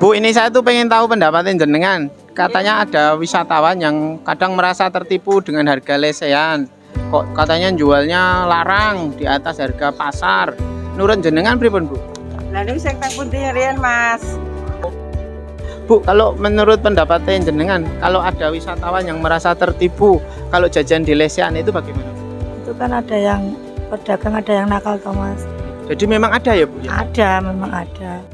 Bu, ini saya tuh pengen tahu pendapatnya jenengan. Katanya ada wisatawan yang kadang merasa tertipu dengan harga lesehan. Kok katanya jualnya larang di atas harga pasar. Nurut jenengan pripun, Bu? Nah, ini saya tak putih harian, Mas. Bu, kalau menurut pendapatnya jenengan, kalau ada wisatawan yang merasa tertipu kalau jajan di lesehan itu bagaimana? Itu kan ada yang pedagang, ada yang nakal, Thomas. Jadi memang ada ya, Bu? Ya? Ada, memang ada.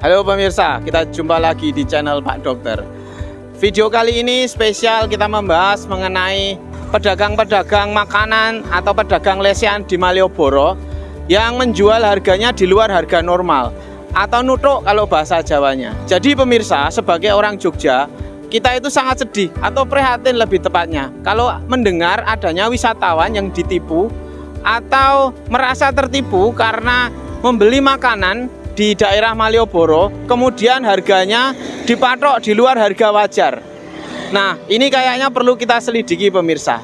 Halo pemirsa, kita jumpa lagi di channel Pak Dokter. Video kali ini spesial, kita membahas mengenai pedagang-pedagang makanan atau pedagang lesehan di Malioboro yang menjual harganya di luar harga normal atau nutuk kalau bahasa Jawanya. Jadi pemirsa, sebagai orang Jogja, kita itu sangat sedih atau prihatin lebih tepatnya kalau mendengar adanya wisatawan yang ditipu atau merasa tertipu karena membeli makanan di daerah Malioboro, kemudian harganya dipatok di luar harga wajar. Nah, ini kayaknya perlu kita selidiki pemirsa.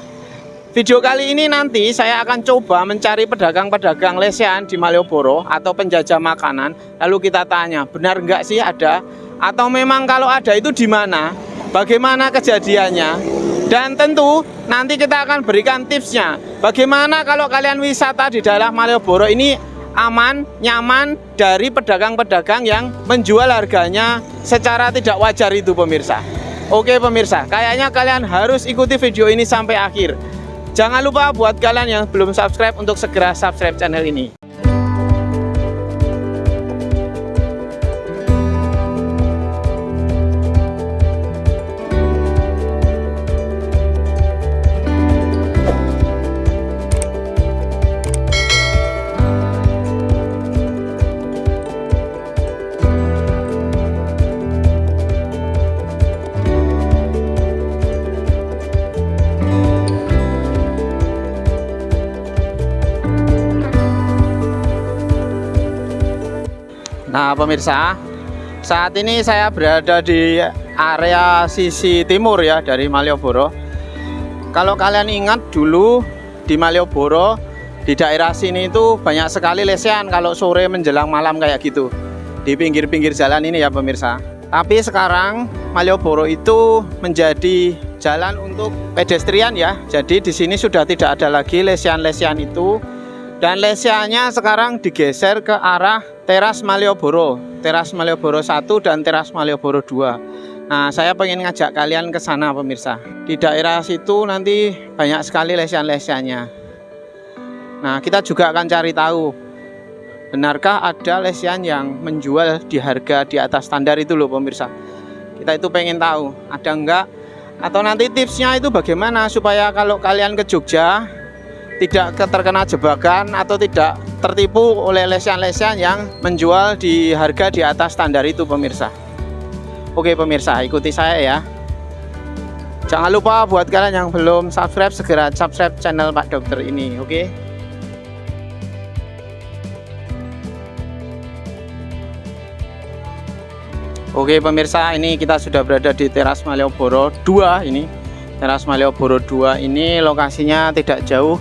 Video kali ini nanti saya akan coba mencari pedagang-pedagang lesehan di Malioboro atau penjajah makanan. Lalu kita tanya, benar nggak sih ada? Atau memang kalau ada itu di mana? Bagaimana kejadiannya? Dan tentu nanti kita akan berikan tipsnya. Bagaimana kalau kalian wisata di daerah Malioboro ini aman, nyaman dari pedagang-pedagang yang menjual harganya secara tidak wajar itu pemirsa. Oke pemirsa, kayaknya kalian harus ikuti video ini sampai akhir. Jangan lupa buat kalian yang belum subscribe untuk segera subscribe channel ini. Nah pemirsa, saat ini saya berada di area sisi timur ya dari Malioboro. Kalau kalian ingat dulu di Malioboro, di daerah sini itu banyak sekali lesehan kalau sore menjelang malam kayak gitu, di pinggir-pinggir jalan ini ya pemirsa. Tapi sekarang Malioboro itu menjadi jalan untuk pedestrian ya. Jadi di sini sudah tidak ada lagi lesehan-lesehan itu. Dan lesehannya sekarang digeser ke arah teras Malioboro, teras Malioboro 1 dan teras Malioboro 2. Nah, saya pengen ngajak kalian ke sana pemirsa. Di daerah situ nanti banyak sekali lesehan-lesehannya. Nah, kita juga akan cari tahu, benarkah ada lesehan yang menjual di harga di atas standar itu loh pemirsa. Kita itu pengen tahu, ada enggak? Atau nanti tipsnya itu bagaimana supaya kalau kalian ke Jogja tidak terkena jebakan atau tidak tertipu oleh lesehan-lesehan yang menjual di harga di atas standar itu pemirsa. Oke pemirsa, ikuti saya ya. Jangan lupa buat kalian yang belum subscribe, segera subscribe channel Pak Dokter ini, oke? Oke pemirsa, ini kita sudah berada di teras Malioboro 2 ini. Teras Malioboro 2 ini lokasinya tidak jauh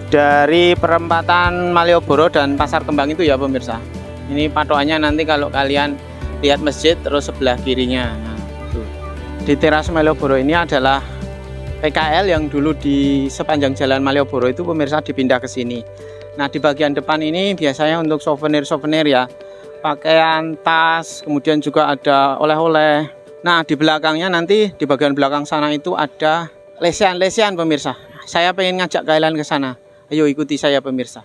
dari perempatan Malioboro dan Pasar Kembang itu ya pemirsa. Ini patokannya nanti kalau kalian lihat masjid terus sebelah kirinya. Nah, itu. Di teras Malioboro ini adalah PKL yang dulu di sepanjang jalan Malioboro itu pemirsa dipindah ke sini. Nah di bagian depan ini biasanya untuk souvenir-souvenir ya, pakaian, tas, kemudian juga ada oleh-oleh. Nah di belakangnya nanti di bagian belakang sana itu ada lesehan-lesehan pemirsa. Saya pengen ngajak kalian ke sana. Ayo ikuti saya pemirsa.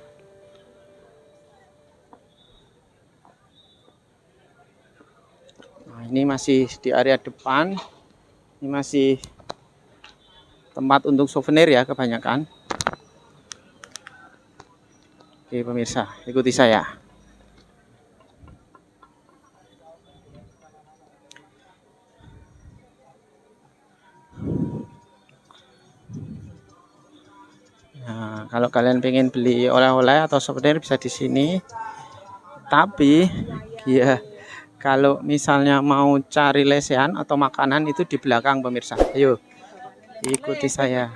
Nah, ini masih di area depan. Ini masih tempat untuk souvenir ya kebanyakan. Oke pemirsa, ikuti saya. Nah, kalau kalian pengen beli oleh-oleh atau souvenir bisa di sini. Tapi ya kalau misalnya mau cari lesehan atau makanan itu di belakang pemirsa. Ayo ikuti saya.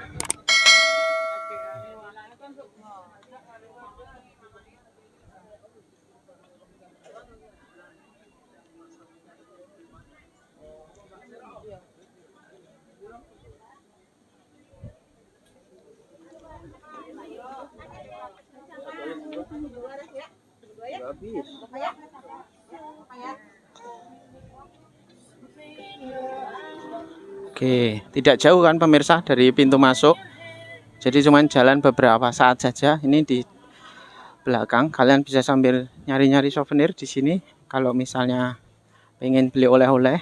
Oke, tidak jauh kan pemirsa dari pintu masuk. Jadi cuman jalan beberapa saat saja. Ini di belakang. Kalian bisa sambil nyari-nyari souvenir di sini. Kalau misalnya pengen beli oleh-oleh,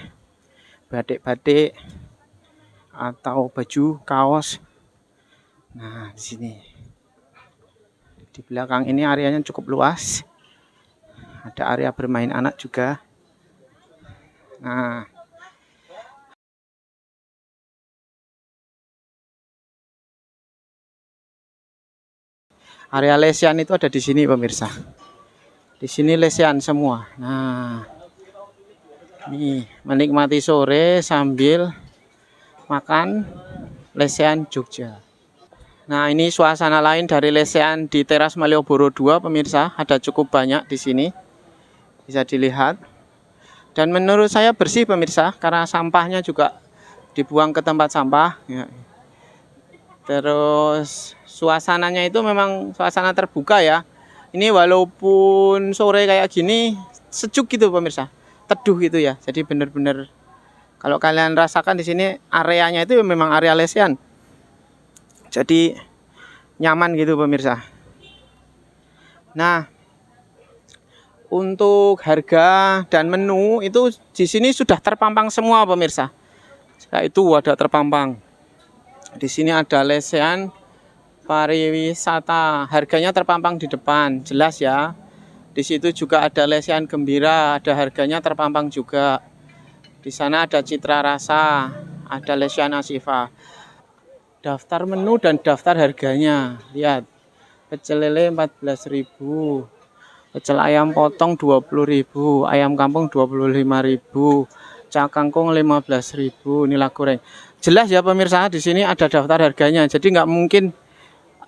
batik-batik atau baju, kaos. Nah, di sini. Di belakang ini areanya cukup luas. Ada area bermain anak juga. Nah, area lesehan itu ada di sini pemirsa. Di sini lesehan semua. Nah, nih menikmati sore sambil makan lesehan Jogja. Nah, ini suasana lain dari lesehan di teras Malioboro 2 pemirsa. Ada cukup banyak di sini. Bisa dilihat. Dan menurut saya bersih pemirsa, karena sampahnya juga dibuang ke tempat sampah. Ya. Terus suasananya itu memang suasana terbuka ya. Ini walaupun sore kayak gini sejuk gitu pemirsa, teduh gitu ya. Jadi benar-benar kalau kalian rasakan di sini areanya itu memang area lesehan. Jadi nyaman gitu pemirsa. Nah, untuk harga dan menu itu di sini sudah terpampang semua pemirsa. Itu ada terpampang. Di sini ada lesehan pariwisata. Harganya terpampang di depan, jelas ya. Di situ juga ada lesehan gembira, ada harganya terpampang juga. Di sana ada citra rasa, ada lesehan Asifa. Daftar menu dan daftar harganya. Lihat. Pecel lele 14.000. Pecel ayam potong 20.000, ayam kampung 25.000, cak kangkung 15.000, nila goreng. Jelas ya pemirsa, di sini ada daftar harganya. Jadi nggak mungkin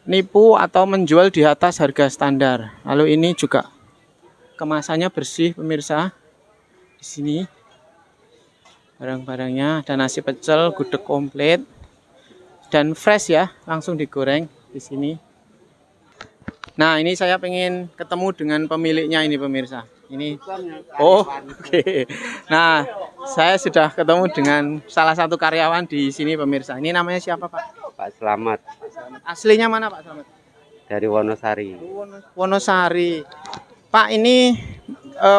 nipu atau menjual di atas harga standar. Lalu ini juga kemasannya bersih pemirsa. Di sini barang-barangnya ada nasi pecel, gudeg komplit dan fresh ya, langsung digoreng di sini. Nah, ini saya pengen ketemu dengan pemiliknya ini pemirsa. Ini, oh, oke. Nah, saya sudah ketemu dengan salah satu karyawan di sini pemirsa. Ini namanya siapa Pak? Pak Slamet. Aslinya mana Pak Slamet? Dari Wonosari. Wonosari. Pak, ini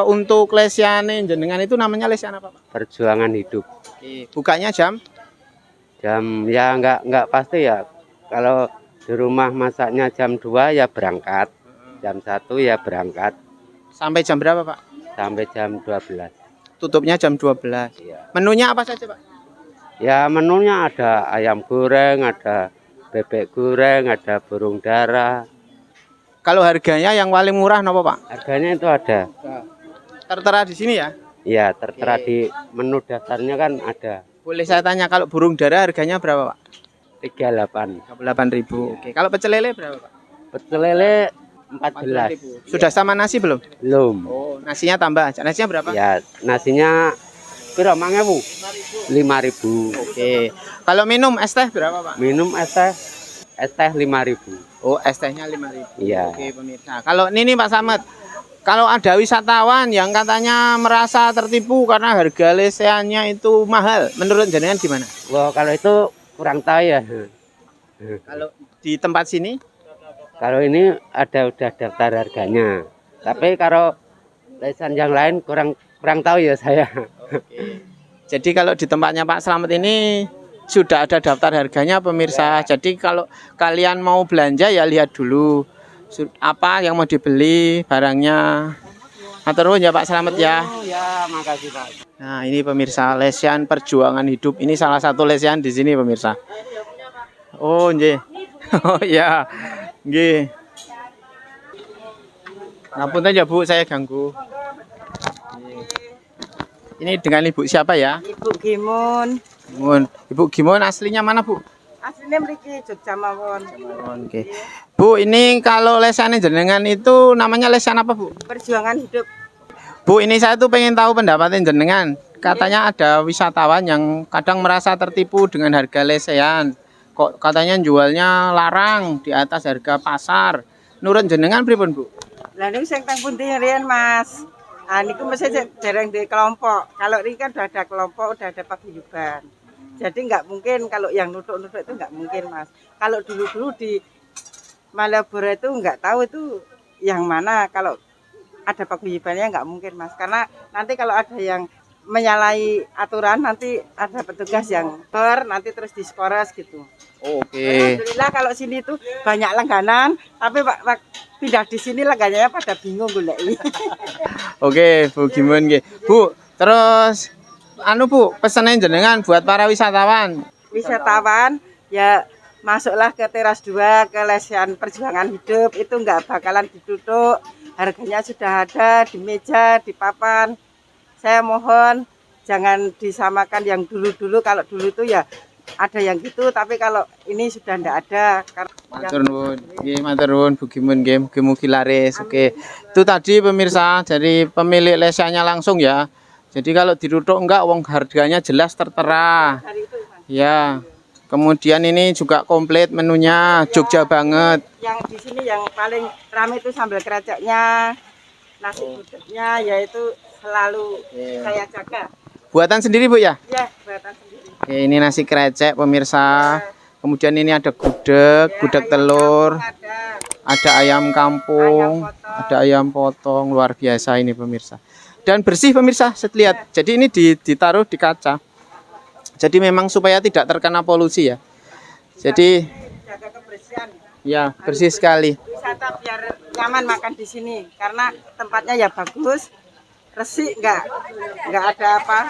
untuk lesehan jenengan itu namanya lesehan apa Pak? Perjuangan hidup. Oke, bukanya jam Ya nggak pasti ya. Kalau di rumah masaknya jam 2 ya berangkat. Jam 1 ya berangkat. sampai jam berapa Pak? Sampai jam 12. Tutupnya jam 12. Ya. Menunya apa saja Pak? Ya menunya ada ayam goreng, ada bebek goreng, ada burung dara. Kalau harganya yang paling murah apa Pak? Harganya itu ada. Tertera di sini ya? Ya tertera di menu daftarnya kan ada. Boleh saya tanya kalau burung dara harganya berapa Pak? 38. 38.000. Oke. Kalau pecel lele berapa Pak? Pecel lele 14. Sudah sama nasi belum? Belum. Oh, nasinya tambah. Nasinya berapa? Ya, nasinya piro 5.000. 5.000. Oke. Kalau minum es teh berapa Pak? Minum es teh 5.000. Oh, es tehnya 5.000. Iya. Oke, pemirsa. Kalau ini Pak Samet, kalau ada wisatawan yang katanya merasa tertipu karena harga lesehannya itu mahal, menurut jenengan gimana? Wah, kalau itu kurang tahu ya. Kalau di tempat sini? Kalau ini udah daftar harganya. Tapi kalau lesehan yang lain kurang tahu ya saya. Oke. Jadi kalau di tempatnya Pak Slamet ini sudah ada daftar harganya pemirsa. Jadi kalau kalian mau belanja ya lihat dulu apa yang mau dibeli barangnya. Terus ya Pak Slamet ya. Oh ya, makasih Pak. Nah, ini pemirsa lesehan perjuangan hidup. Ini salah satu lesehan di sini pemirsa. Oh, nggih. Oh ya. Nggih. Ngapunten ya Bu, saya ganggu. Ini dengan Ibu siapa ya? Ibu Gimun. Ibu Gimon aslinya mana Bu? Aslinya mriki Jogja mawon. Oke. Bu, ini kalau lesehan jenengan itu namanya lesehan apa Bu? Perjuangan hidup. Bu, ini saya tuh pengen tahu pendapatnya jenengan. Katanya ada wisatawan yang kadang merasa tertipu dengan harga lesehan. Kok katanya jualnya larang di atas harga pasar. nurut jenengan pripun, Bu? Lah niku sing teng pundi riyen, Mas? Ah niku mesti dereng di kelompok. Kalau ini kan udah ada kelompok, udah ada paguyuban. Jadi nggak mungkin kalau yang nutuk-nutuk itu nggak mungkin, Mas. Kalau dulu-dulu di Malioboro itu nggak tahu itu yang mana. Kalau ada paguyubannya nggak mungkin, Mas. Karena nanti kalau ada yang menyalahi aturan, nanti ada petugas yang nanti terus diskores gitu. Oke. Alhamdulillah kalau sini tuh banyak langganan, tapi Pak pindah di sini langganannya pada bingung golek. Oke, Bu Gimun nggih. Bu, terus anu Bu, pesanan jenengan buat para wisatawan. Wisatawan ya masuklah ke teras 2 ke Lesehan Perjuangan Hidup, itu nggak bakalan ditutup. Harganya sudah ada di meja, di papan. Saya mohon jangan disamakan yang dulu-dulu. Kalau dulu itu ya ada yang gitu, tapi kalau ini sudah ndak ada. Matur nuwun. Nggih, matur nuwun Bu Gimun nggih, mugi-mugi laris. Oke. Itu tadi pemirsa dari pemilik lesehannya langsung ya. Jadi kalau ditutup enggak wong harganya jelas tertera. Ya. Kemudian ini juga komplit menunya, Jogja banget. Yang di sini yang paling ramai itu sambal kreceknya, nasi gudegnya, yaitu selalu saya jaga. Buatan sendiri Bu ya? Ya, buatan sendiri. Oke, ini nasi krecek pemirsa. Kemudian ini ada gudeg, gudeg telur, ada ayam kampung, ada ayam potong, luar biasa ini pemirsa. Dan bersih pemirsa, saya lihat. Jadi ini ditaruh di kaca. Jadi memang supaya tidak terkena polusi ya. Jadi Jaga kebersihan. ya bersih sekali. Wisata biar nyaman makan di sini karena tempatnya ya bagus, resik nggak ada apa.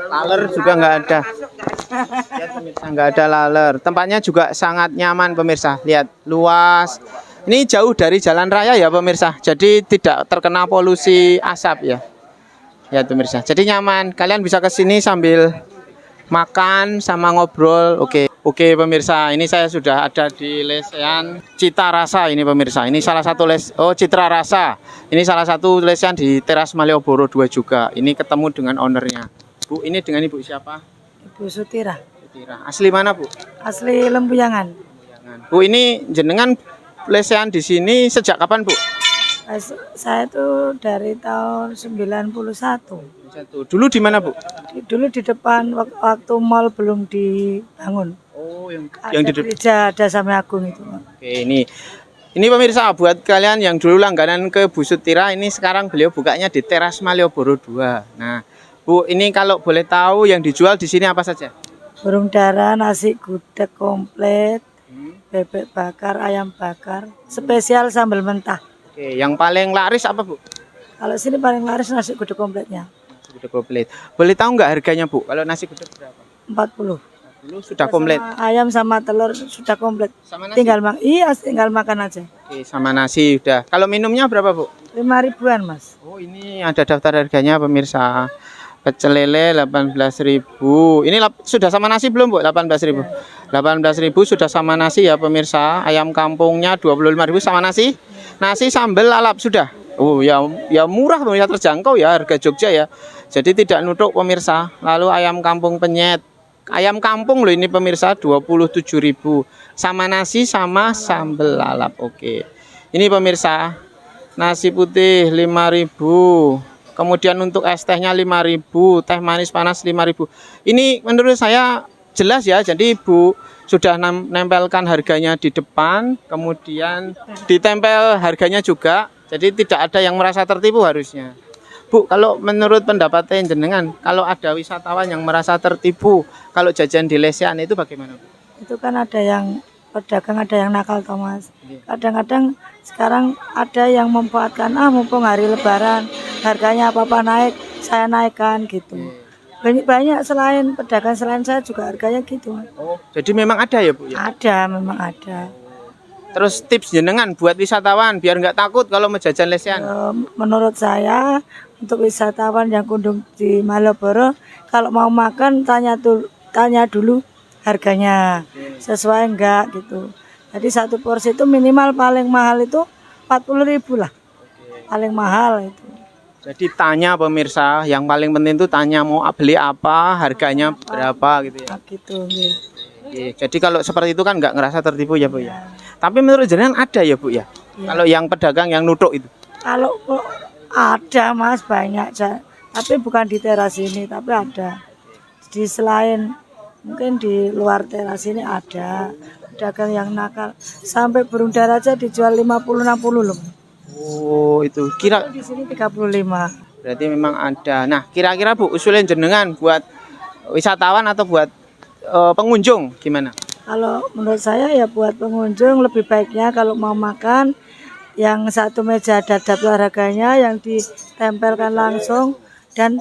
Laler juga nggak ada. Masuk nggak ada. Lihat pemirsa, nggak ada laler. Tempatnya juga sangat nyaman pemirsa. Lihat luas. Ini jauh dari jalan raya ya pemirsa. Jadi tidak terkena polusi asap ya. Ya pemirsa. Jadi nyaman. Kalian bisa ke sini sambil makan sama ngobrol. Oke pemirsa, ini saya sudah ada di lesehan Cita Rasa ini pemirsa. Ini salah satu Citra Rasa. Ini salah satu lesehan di Teras Malioboro 2 juga. Ini ketemu dengan ownernya. Bu, ini dengan Ibu siapa? Ibu Sutira, Sutira. Asli mana, Bu? asli Lempuyangan. Bu, ini jenengan lesehan di sini sejak kapan, Bu? Saya tuh dari tahun 91. Dulu di mana, Bu? Dulu di depan waktu mall belum dibangun. Oh, yang Ada di depan. gereja Dasame Agung itu. Oke, ini pemirsa buat kalian yang dulu langganan ke Bu Sutira, ini sekarang beliau bukanya di Teras Malioboro 2. Nah, Bu, ini kalau boleh tahu yang dijual di sini apa saja? Burung dara, nasi gudeg komplit, bebek bakar, ayam bakar, spesial sambal mentah. Oke, yang paling laris apa, Bu? Kalau sini paling laris nasi gudeg kompletnya. Nasi gudeg komplit. Boleh tahu nggak harganya, Bu? Kalau nasi gudeg berapa? 40. Dulu sudah komplit. Sama ayam sama telur sudah komplit. Sama nasi? Tinggal makan aja. Oke, sama nasi udah. Kalau minumnya berapa, Bu? 5.000-an, Mas. Oh, ini ada daftar harganya pemirsa. Pecel lele 18.000. Ini sudah sama nasi belum, Bu? 18.000. 18.000 sudah sama nasi ya pemirsa. Ayam kampungnya 25.000 sama nasi. Nasi sambal lalap sudah. Oh, ya murah pemirsa, terjangkau ya harga Jogja ya. Jadi tidak nutuk pemirsa. Lalu ayam kampung penyet. Ayam kampung loh ini pemirsa 27.000. Sama nasi sama sambal lalap. Oke. Ini pemirsa. Nasi putih 5.000. Kemudian untuk es tehnya 5.000, teh manis panas 5.000. Ini menurut saya jelas ya. Jadi Ibu sudah nempelkan harganya di depan, kemudian ditempel harganya juga. Jadi tidak ada yang merasa tertipu harusnya. Bu, kalau menurut pendapatnya jenengan, kalau ada wisatawan yang merasa tertipu kalau jajan di lesehan itu bagaimana, Bu? Itu kan ada yang pedagang, ada yang nakal, Thomas. Kadang-kadang sekarang ada yang memanfaatkan, mumpung hari lebaran harganya apa-apa naik, saya naikkan gitu. Banyak selain pedagang selain saya juga harganya gitu. Oh, jadi memang ada ya, Bu ya? Ada, memang ada. Terus tips jenengan buat wisatawan biar nggak takut kalau mau jajan lesehan. Menurut saya untuk wisatawan yang kunjung di Malioboro, kalau mau makan tanya dulu harganya sesuai enggak gitu. Jadi satu porsi itu minimal paling mahal itu 40.000 lah. Paling mahal itu. Jadi tanya pemirsa, yang paling penting itu tanya mau beli apa, harganya berapa gitu ya. Gitu, gitu. Oke, jadi kalau seperti itu kan nggak ngerasa tertipu ya, Bu ya. Tapi menurut jenengan ada ya, Bu ya? Kalau yang pedagang yang nutuk itu? Kalau kok ada Mas banyak, tapi bukan di teras ini, tapi ada di selain mungkin di luar teras ini ada pedagang yang nakal sampai burung dara aja dijual 50-60 loh. Oh itu kira Di sini 35. berarti memang ada. Nah kira-kira Bu usulin jenengan buat wisatawan atau buat pengunjung gimana? Kalau menurut saya ya buat pengunjung lebih baiknya kalau mau makan yang satu meja ada daftar harganya yang ditempelkan langsung dan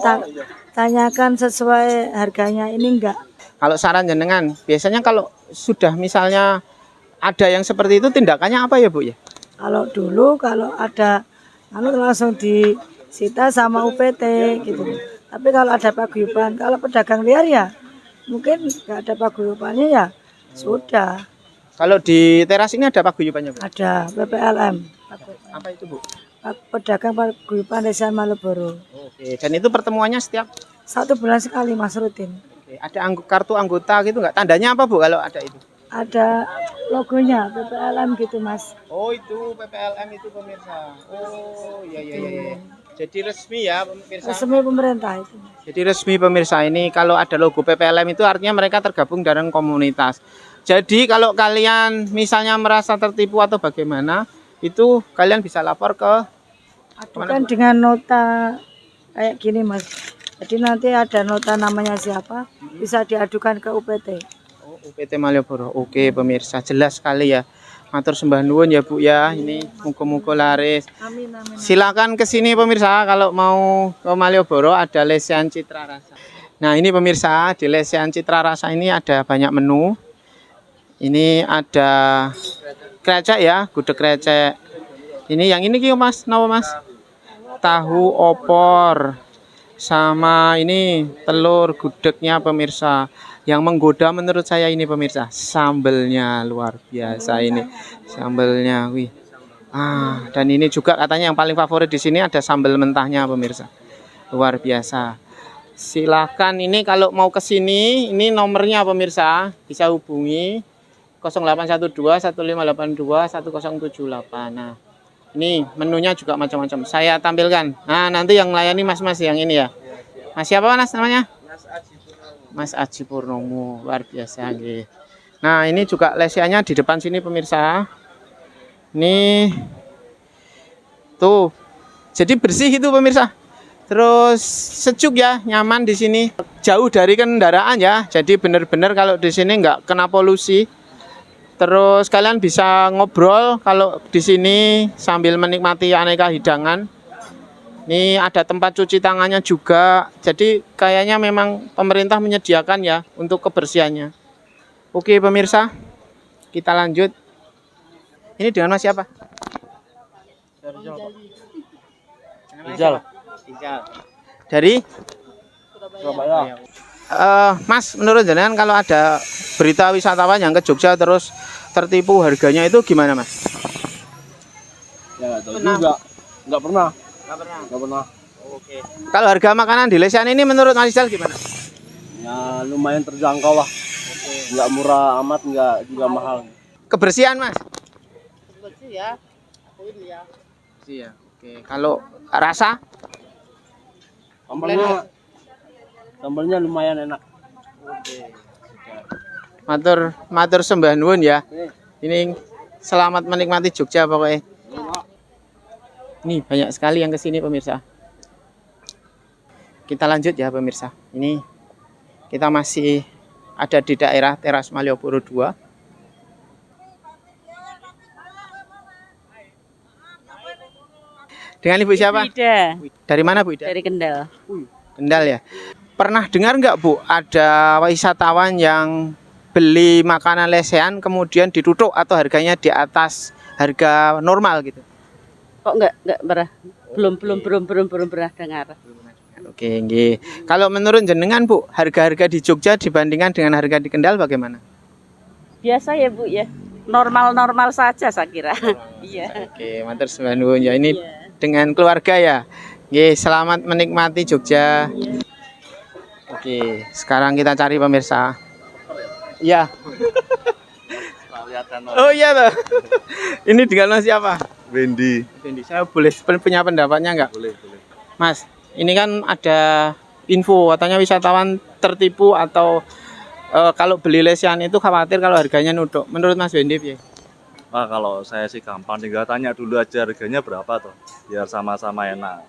tanyakan sesuai harganya ini enggak. Kalau saran jenengan, biasanya kalau sudah misalnya ada yang seperti itu tindakannya apa ya Bu ya? Kalau dulu kalau ada langsung disita sama UPT gitu. Tapi kalau ada paguyuban, kalau pedagang liar ya mungkin nggak ada paguyubannya ya sudah. Kalau di teras ini ada paguyubannya Bu? Ada PPLM. Apa itu Bu? Pedagang paguyuban Desa Malioboro. Oke, dan itu pertemuannya setiap 1 bulan sekali Mas rutin. Oke, ada kartu anggota gitu nggak? Tandanya apa Bu kalau ada itu? Ada logonya PPLM gitu Mas. Oh itu PPLM itu pemirsa. Oh iya. Jadi resmi ya pemirsa. Resmi pemerintah itu. Jadi resmi pemirsa ini kalau ada logo PPLM itu artinya mereka tergabung dalam komunitas. Jadi kalau kalian misalnya merasa tertipu atau bagaimana, itu kalian bisa lapor ke Adukan dengan nota kayak gini Mas. Jadi nanti ada nota namanya siapa, bisa diadukan ke UPT. Oh, UPT Malioboro. Oke pemirsa, jelas sekali ya. Matur sembah nuwun ya Bu ya. Ini muga-muga laris. Amin. Silakan ke sini pemirsa kalau mau ke Malioboro ada Lesehan Citra Rasa. Nah, ini pemirsa, di Lesehan Citra Rasa ini ada banyak menu. Ini ada krecek ya, gudeg krecek. Ini yang ini kyo Mas, napa Mas? Tahu opor. Sama ini telur gudegnya pemirsa. Yang menggoda menurut saya ini pemirsa, sambelnya luar biasa ini. Sambelnya, wih. Dan ini juga katanya yang paling favorit di sini ada sambal mentahnya pemirsa. Luar biasa. Silakan ini kalau mau ke sini, ini nomornya pemirsa, bisa hubungi 0812 1582 1078. Nah, ini menunya juga macam-macam. Saya tampilkan. Nah, nanti yang melayani mas-mas yang ini ya. Mas siapa Mas namanya? Mas Aji Purnomo. Luar biasa nggih. Nah, ini juga lesehannya di depan sini pemirsa. Nih. Tuh. Jadi bersih itu pemirsa. Terus sejuk ya, nyaman di sini. Jauh dari kendaraan ya. Jadi benar-benar kalau di sini nggak kena polusi. Terus kalian bisa ngobrol kalau di sini sambil menikmati aneka hidangan. Ini ada tempat cuci tangannya juga. Jadi kayaknya memang pemerintah menyediakan ya untuk kebersihannya. Oke pemirsa, kita lanjut. Ini dengan Mas siapa? Rizal. Dari Surabaya. Mas, menurut jenengan kalau ada berita wisatawan yang ke Jogja terus tertipu harganya itu gimana Mas? Ya nggak tahu juga, nggak pernah. Oke. Kalau harga makanan di Lesehan ini menurut Mas Rizal gimana? Ya lumayan terjangkau lah. Nggak murah amat, nggak juga mahal. Kebersihan Mas? Bersih ya. Akuin ya. Iya. Oke. Kalau rasa? Sambalnya lumayan enak. Matur sembah nuwun ya. Ini selamat menikmati Jogja pokoknya. Nih banyak sekali yang kesini pemirsa. Kita lanjut ya pemirsa. Ini kita masih ada di daerah Teras Malioboro 2. Dengan Ibu siapa? Ida. Dari mana Bu Ida? Dari Kendal. Kendal ya. Pernah dengar nggak Bu ada wisatawan yang beli makanan lesehan kemudian ditutup atau harganya di atas harga normal gitu? Kok enggak pernah? Belum pernah dengar. Oke, nggih. Kalau menurut jenengan Bu, harga-harga di Jogja dibandingkan dengan harga di Kendal bagaimana? Biasa ya Bu ya. Normal-normal saja saya kira. Iya. Oke, matur sembah nuwun ya. Ini dengan keluarga ya. Nggih, selamat menikmati Jogja. Oke, sekarang kita cari pemirsa. Iya. Oh iya toh. Ini dengan siapa? Wendy. Wendy, saya boleh punya pendapatnya nggak? Boleh, boleh. Mas, ini kan ada info katanya wisatawan tertipu atau kalau beli lesian itu khawatir kalau harganya nuduk. Menurut Mas Wendy, ya? Wah, kalau saya sih gampang, tinggal tanya dulu aja harganya berapa tuh, biar sama-sama enak.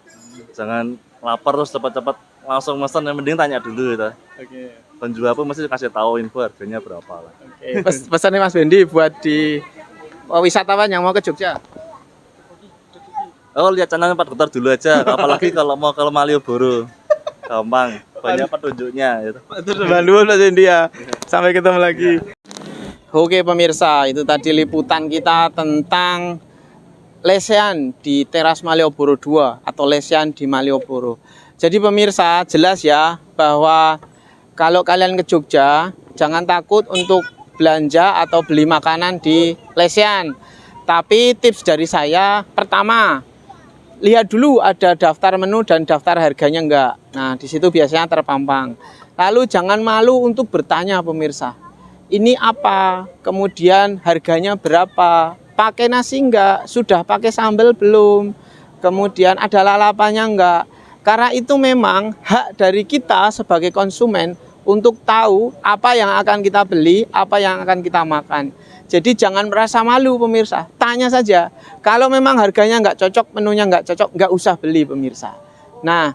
Jangan lapar terus cepet-cepet langsung mesen, yang mending tanya dulu gitu. Oke. Penjual pun mesti kasih tahu info harganya berapa lah. Pesannya Mas Wendy buat di wisatawan yang mau ke Jogja. Oh, lihat channelnya Pak Dokter dulu aja, apalagi kalau mau ke Malioboro. Gampang, banyak petunjuknya gitu. Terus Bandung Mas Wendy ya. Sampai ketemu lagi. Oke pemirsa, itu tadi liputan kita tentang lesehan di teras Malioboro 2 atau lesehan di Malioboro. Jadi pemirsa, jelas ya bahwa kalau kalian ke Jogja, jangan takut untuk belanja atau beli makanan di lesehan. Tapi tips dari saya, pertama, lihat dulu ada daftar menu dan daftar harganya enggak. Nah, di situ biasanya terpampang. Lalu jangan malu untuk bertanya pemirsa. Ini apa? Kemudian harganya berapa? Pakai nasi enggak? Sudah pakai sambal belum? Kemudian ada lalapannya enggak? Karena itu memang hak dari kita sebagai konsumen untuk tahu apa yang akan kita beli, apa yang akan kita makan. Jadi jangan merasa malu pemirsa, tanya saja. Kalau memang harganya enggak cocok, menunya enggak cocok, enggak usah beli pemirsa. Nah,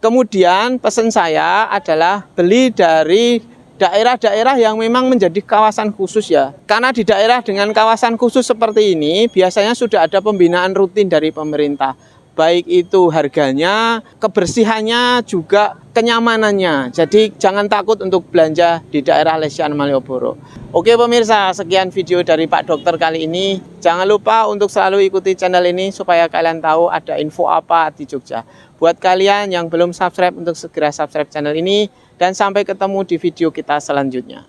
kemudian pesan saya adalah beli dari daerah-daerah yang memang menjadi kawasan khusus ya. Karena di daerah dengan kawasan khusus seperti ini biasanya sudah ada pembinaan rutin dari pemerintah. Baik itu harganya, kebersihannya, juga kenyamanannya. Jadi jangan takut untuk belanja di daerah Lesehan Malioboro. Oke pemirsa, sekian video dari Pak Dokter kali ini. Jangan lupa untuk selalu ikuti channel ini supaya kalian tahu ada info apa di Jogja. Buat kalian yang belum subscribe untuk segera subscribe channel ini. Dan sampai ketemu di video kita selanjutnya.